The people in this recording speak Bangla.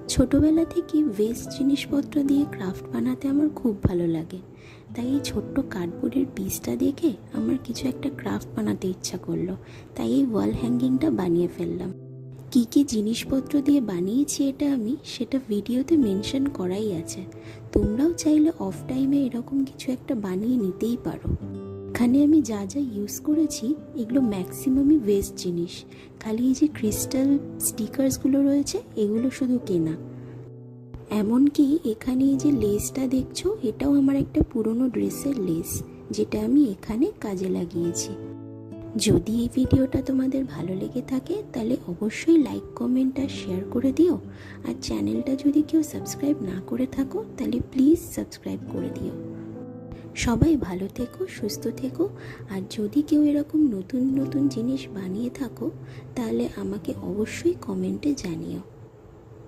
ছোটবেলা থেকে ওয়েস্ট জিনিসপত্র দিয়ে ক্রাফট বানাতে আমার খুব ভালো লাগে। তাই এই ছোট্ট কার্ডবোর্ডের পিসটা দেখে আমার কিছু একটা ক্রাফট বানাতে ইচ্ছা করলো। তাই এই ওয়াল হ্যাঙ্গিংটা বানিয়ে ফেললাম। কী কী জিনিসপত্র দিয়ে বানিয়েছি এটা আমি সেটা ভিডিওতে মেনশন করাই আছে। তোমরাও চাইলে অফ টাইমে এরকম কিছু একটা বানিয়ে নিতেই পারো। এখানে আমি যা যা ইউজ করেছি এগুলো ম্যাক্সিমামই ওয়েস্ট জিনিস। খালি এই যে ক্রিস্টাল স্টিকার্সগুলো রয়েছে এগুলো শুধু কেনা। এমনকি এখানে এই যে লেসটা দেখছো এটাও আমার একটা পুরনো ড্রেসের লেস, যেটা আমি এখানে কাজে লাগিয়েছি। যদি এই ভিডিওটা তোমাদের ভালো লেগে থাকে তাহলে অবশ্যই লাইক, কমেন্ট আর শেয়ার করে দিও। আর চ্যানেলটা যদি কেউ সাবস্ক্রাইব না করে থাকো তাহলে প্লিজ সাবস্ক্রাইব করে দিও। সবাই ভালো থেকো, সুস্থ থেকো। আর যদি কেউ এরকম নতুন নতুন জিনিস বানিয়ে থাকো তাহলে আমাকে অবশ্যই কমেন্টে জানিও।